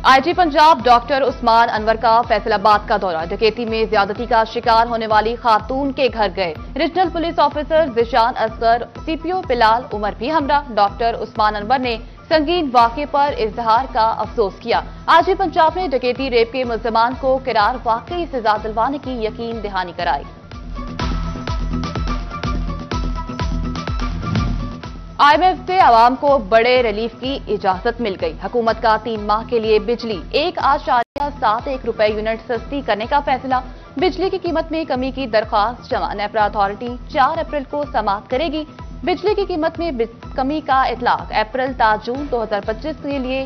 IG Punjab doctor Usman Anwar का फैसलाबाद का दौरा। डकैती में ज्यादती का शिकार होने वाली खातून के घर गए। Regional police officer Zeeshan Asghar, CPO Bilal Umar भी हमरा। डॉक्टर उस्मान अनवर ने संगीन वाक़े पर इजहार का अफसोस किया। आईजी पंजाब ने डकैती रेप के मुल्ज़िमान को किरार वाकई सजा दिलवाने की यकीन दहानी कराई। IMF से आवाम को बड़े रिलीफ की इजाजत मिल गई। हुकूमत का 3 माह के लिए बिजली 1.71 रुपए यूनिट सस्ती करने का फैसला। बिजली की कीमत में कमी की दरख्वास्त जमा। नेपरा अथॉरिटी 4 अप्रैल को समाप्त करेगी। बिजली की कीमत में कमी का इतलाक अप्रैल ता जून 2025 के लिए।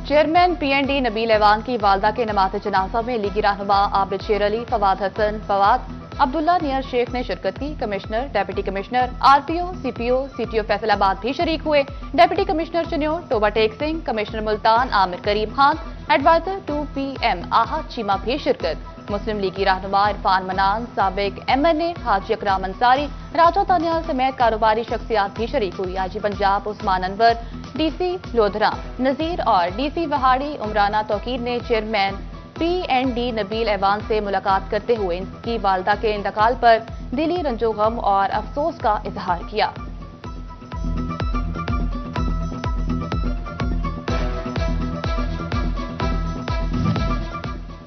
चेयरमैन PND नबील ऐवान की वालदा के नमाज़े जनाजा में लीगी रहनुमा आबिद शेर अली, फवाद हसन, फवाद अब्दुल्ला नियर शेख ने शिरकत की। Commissioner, deputy commissioner, RPO, CPO, CTO Faisalabad भी शरीक हुए। Deputy commissioner Chiniot Toba Tek Singh, commissioner Multan Amir Karim Khan, adviser 2PM Ahad Cheema भी शिरकत। मुस्लिम लीगी रहनुमा इरफान मनान, साबिक MNA हाजी अकराम अंसारी, राजा तानियाल समेत कारोबारी शख्सियात भी शरीक हुई। आईजी पंजाब उस्मान अनवर, DC लोधरा नजीर और DC वहाड़ी उमराना तौकीर ने चेयरमैन PND नबील ऐवान से मुलाकात करते हुए इनकी वालदा के इंतकाल पर दिली रंजो गम और अफसोस का इजहार किया।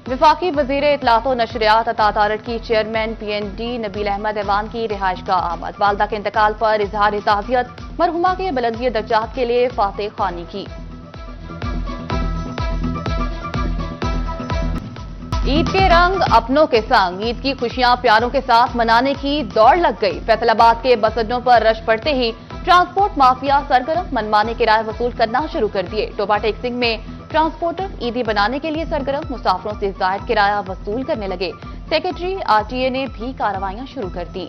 वफाकी वजीर इतलात व नशरियात अता तारड़ की चेयरमैन PND नबील अहमद ऐवान की रिहाइश का आमद। वालदा के इंतकाल पर इजहार ताज़ियत। मरहुमा के बुलंदी दर्जात के लिए फातह खानी की। ईद के रंग अपनों के संग। ईद की खुशियां प्यारों के साथ मनाने की दौड़ लग गई। फैसलाबाद के बस अड्डों पर रश पड़ते ही ट्रांसपोर्ट माफिया सरगर्म। मनमाने किराए वसूल करना शुरू कर दिए। टोबा टेक सिंह में ट्रांसपोर्टर ईदी बनाने के लिए सरगर्म। मुसाफिरों से जायद किराया वसूल करने लगे। सेक्रेटरी RTA ने भी कार्रवाइयां शुरू कर दी।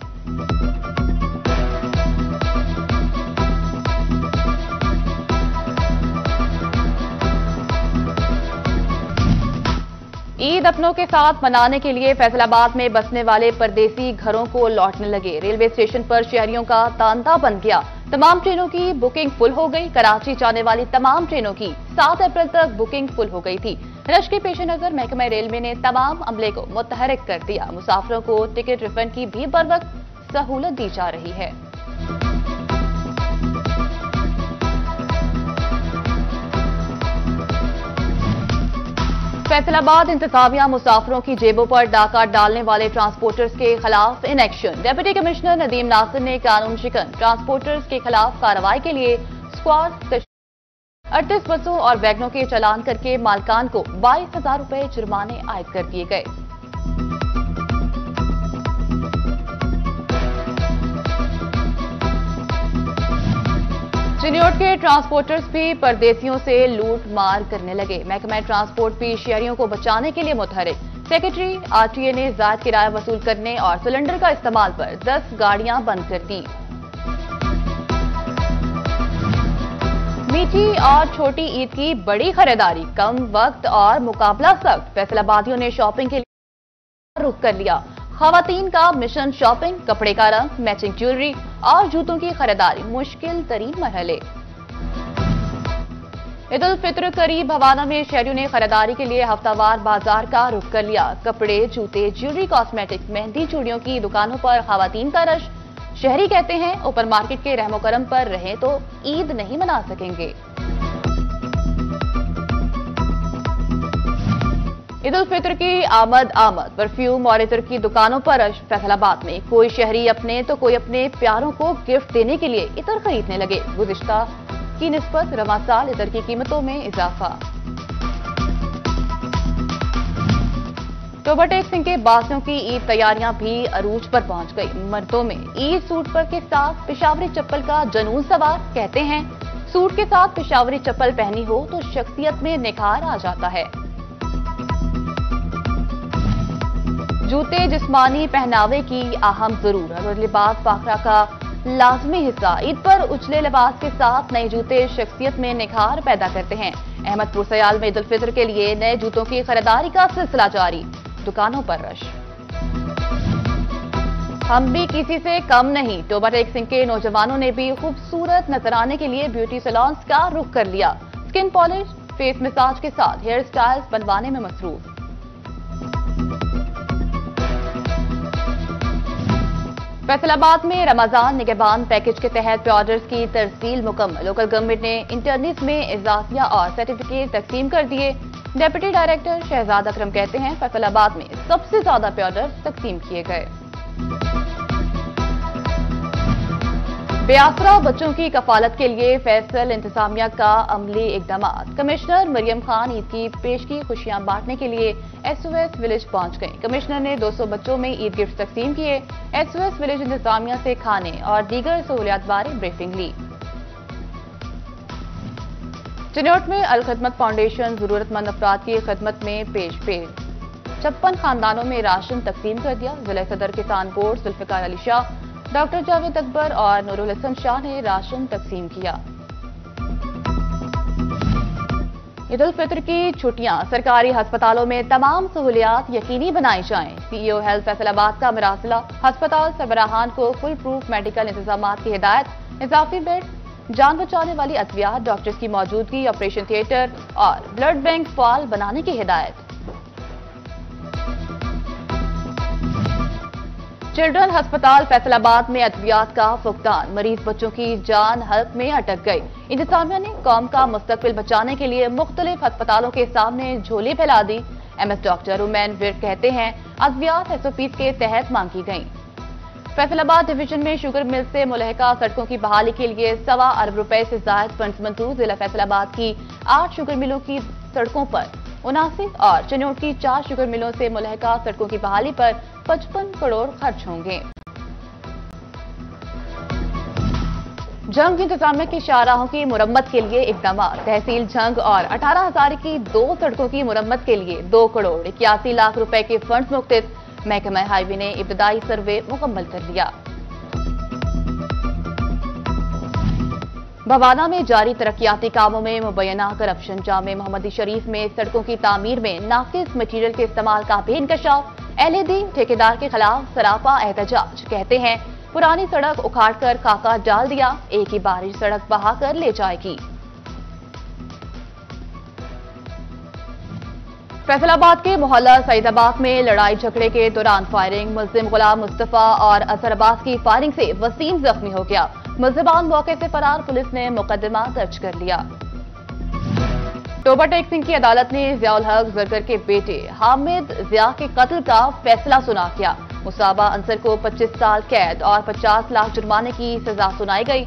ईद अपनों के साथ मनाने के लिए फैसलाबाद में बसने वाले परदेसी घरों को लौटने लगे। रेलवे स्टेशन पर शहरियों का तांता बन गया। तमाम ट्रेनों की बुकिंग फुल हो गई। कराची जाने वाली तमाम ट्रेनों की 7 अप्रैल तक बुकिंग फुल हो गई थी। रश के पेश नजर महकमा रेलवे ने तमाम अमले को मुतहरिक कर दिया। मुसाफिरों को टिकट रिफंड की भी बर वक्त सहूलत दी जा रही है। फैसलाबाद इंतजामिया मुसाफिरों की जेबों पर डाका डालने वाले ट्रांसपोर्टर्स के खिलाफ in action. Deputy commissioner Nadeem Nasir ने कानून शिकन ट्रांसपोर्टर्स के खिलाफ कार्रवाई के लिए स्क्वाड 38 बसों और वैगनों के चालान करके मालकान को 22,000 रुपए जुर्माने आयद कर दिए गए। चिन्योट के ट्रांसपोर्टर्स भी परदेसियों से लूट मार करने लगे। महकमा ट्रांसपोर्ट भी शहरियों को बचाने के लिए मुतहरिक। सेक्रेटरी RTA ने जायद किराया वसूल करने और सिलेंडर का इस्तेमाल पर 10 गाड़ियां बंद कर दी। मीठी और छोटी ईद की बड़ी खरीदारी, कम वक्त और मुकाबला सख्त। फैसलाबादियों ने शॉपिंग के लिए रुख कर लिया। खवातीन का मिशन शॉपिंग, कपड़े का रंग, मैचिंग ज्वेलरी और जूतों की खरीदारी मुश्किल तरीन मरहले। ईद उल फितर करीब हवाना में शहरियों ने खरीदारी के लिए हफ्तावार बाजार का रुख कर लिया। कपड़े, जूते, ज्वेलरी, कॉस्मेटिक्स, मेहंदी, चूड़ियों की दुकानों पर खवातीन का रश। शहरी कहते हैं ओपन मार्केट के रहमो करम पर रहें तो ईद नहीं मना सकेंगे। ईद उल फितर की आमद परफ्यूम और इतर की दुकानों पर रश। फैसलाबाद में कोई शहरी अपने तो कोई अपने प्यारों को गिफ्ट देने के लिए इतर खरीदने लगे। गुज़िश्ता की निस्बत रवां साल इतर की कीमतों में इजाफा। टोबा टेक सिंह के बासियों की ईद तैयारियां भी अरूज पर पहुंच गई। मर्दों में ईद सूट पर के साथ पेशावरी चप्पल का जुनून सवार। कहते हैं सूट के साथ पेशावरी चप्पल पहनी हो तो शख्सियत में निखार आ जाता है। जूते जिस्मानी पहनावे की अहम जरूरत और लिबास फाखरा का लाजमी हिस्सा। ईद पर उछले लिबास के साथ नए जूते शख्सियत में निखार पैदा करते हैं। अहमदपुर सयाल में ईद उल फितर के लिए नए जूतों की खरीदारी का सिलसिला जारी। दुकानों पर रश। हम भी किसी से कम नहीं। टोबा टेक सिंह के नौजवानों ने भी खूबसूरत नजर आने के लिए ब्यूटी सैलून्स का रुख कर लिया। स्किन पॉलिश, फेस मसाज के साथ हेयर स्टाइल्स बनवाने में मसरूफ। फैसलाबाद में रमजान निगहबान पैकेज के तहत ऑर्डर्स की तरसील मुकम्मल। लोकल गवर्नमेंट ने इंटर्नीस में इजाफिया और सर्टिफिकेट तकसीम कर दिए। डेप्यूटी डायरेक्टर शहजाद अकरम कहते हैं फैसलाबाद में सबसे ज्यादा पे ऑर्डर्स तकसीम किए गए। बेआसरा बच्चों की कफालत के लिए फैसल इंतजामिया का अमली इकदाम। कमिश्नर मरियम खान ईद की पेशगी खुशियां बांटने के लिए SOS विलेज पहुंच गईं। कमिश्नर ने 200 बच्चों में ईद गिफ्ट तकसीम किए। SOS विलेज इंतजामिया से खाने और दीगर सहूलियात बारे ब्रीफिंग ली। चिन्नौट में अल खिदमत फाउंडेशन जरूरतमंद अफराद की खिदमत में पेश 56 खानदानों में राशन तकसीम कर दिया। जिला सदर किसान बोर्ड जुल्फिकार अली शाह, डॉक्टर जावेद अकबर और नूरुल हसन शाह ने राशन तकसीम किया। ईद उल फितर की छुट्टियां सरकारी अस्पतालों में तमाम सहूलियात यकीनी बनाई जाएं। CEO हेल्थ फैसलाबाद का मरासला अस्पताल सरबराहान को फुल प्रूफ मेडिकल इंतजाम की हिदायत। इजाफी बेड, जान बचाने वाली अद्वियात, डॉक्टर्स की मौजूदगी, ऑपरेशन थिएटर और ब्लड बैंक फाल बनाने की हिदायत। चिल्ड्रन अस्पताल फैसलाबाद में अद्वियात का फुकदान। मरीज बच्चों की जान हल्क में अटक गई। इंतजामिया ने कौम का मुस्तकबिल बचाने के लिए मुख्तलिफ अस्पतालों के सामने झोली फैला दी। MS डॉक्टर उमैन विर्क कहते हैं अद्वियात SOPs के तहत मांगी गई। फैसलाबाद डिवीजन में शुगर मिल से मुलहका सड़कों की बहाली के लिए 1.25 अरब रुपए से जायद फंड्स मंजूर। जिला फैसलाबाद की 8 शुगर मिलों की सड़कों पर 79 और चिन्नौट की 4 शुगर मिलों से मुलहका सड़कों की बहाली पर 55 करोड़ खर्च होंगे। जंग इंतजामिया की शाहराहों की मुरम्मत के लिए इकदाम। तहसील जंग और 18,000 की 2 सड़कों की मुरम्मत के लिए 2 करोड़ 81 लाख रुपए के फंड्स मुख्तिस। महकमा हाईवे ने इब्तदाई सर्वे मुकम्मल कर लिया। भवाना में जारी तरक्याती कामों में मुबैना करप्शन। जामे मोहम्मदी शरीफ में सड़कों की तामीर में नाकिस मटीरियल के इस्तेमाल का भी इंकशाफ। LED ठेकेदार के खिलाफ सरापा एहतजाज। कहते हैं पुरानी सड़क उखाड़कर खाका डाल दिया, एक ही बारिश सड़क बहाकर ले जाएगी। फैसलाबाद के मोहल्ला सईदाबाद में लड़ाई झगड़े के दौरान फायरिंग। मुल्जिम गुलाम मुस्तफा और अजहर अब्बास की फायरिंग से वसीम जख्मी हो गया। मुल्जिमान मौके से फरार, पुलिस ने मुकदमा दर्ज कर लिया। टोबा टेक सिंह की अदालत ने जियाउल हक जरगर के बेटे हामिद जिया के कत्ल का फैसला सुना किया। मुसाबा अंसर को 25 साल कैद और 50 लाख जुर्माने की सजा सुनाई गई।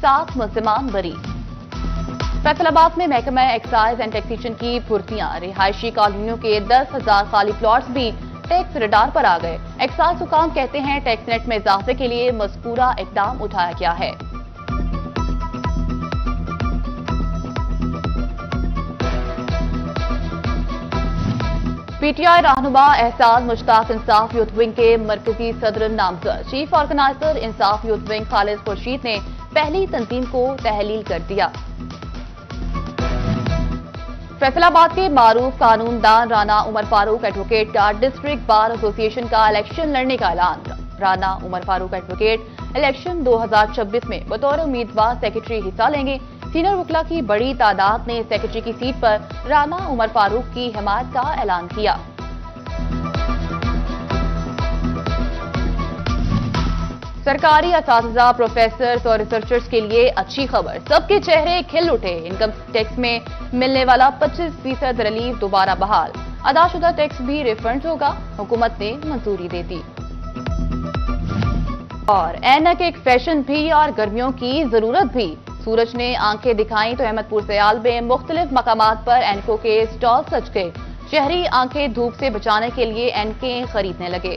7 मुल्जिमान बरी। फैसलाबाद में महकमा एक्साइज एंड टैक्सेशन की फुर्तियां। रिहायशी कॉलोनियों के 10,000 खाली प्लॉट्स भी टैक्स रडार पर आ गए। एक्साइज हुकाम कहते हैं टैक्स नेट में इजाफे के लिए मज़कूरा इकदाम उठाया गया है। PTI रहनुमा एहसान मुश्ताक इंसाफ यूथ विंग के मरकजी सदर नामजद। चीफ ऑर्गेनाइजर इंसाफ यूथ विंग खालिद खुर्शीद ने पहली तंजीम को तहलील कर दिया। फैसलाबाद के मारूफ कानूनदान राना उमर फारूक एडवोकेट का डिस्ट्रिक्ट बार एसोसिएशन का इलेक्शन लड़ने का ऐलान। राना उमर फारूक एडवोकेट इलेक्शन 2026 में बतौर उम्मीदवार सेक्रेटरी हिस्सा लेंगे। सीनियर वकला की बड़ी तादाद ने सेक्रेटरी की सीट पर राना उमर फारूक की हिमायत का ऐलान किया। सरकारी असातिज़ा, प्रोफेसर्स और रिसर्चर्स के लिए अच्छी खबर। सबके चेहरे खिल उठे। इनकम टैक्स में मिलने वाला 25% रिलीफ दोबारा बहाल। अदाशुदा टैक्स भी रिफंड होगा, हुकूमत ने मंजूरी दे दी। और ऐनक एक फैशन भी और गर्मियों की जरूरत भी। सूरज ने आंखें दिखाई तो अहमदपुर सयाल में मुख्तलिफ मकामात पर एनको के स्टॉल सज गए। शहरी आंखें धूप से बचाने के लिए एनके खरीदने लगे।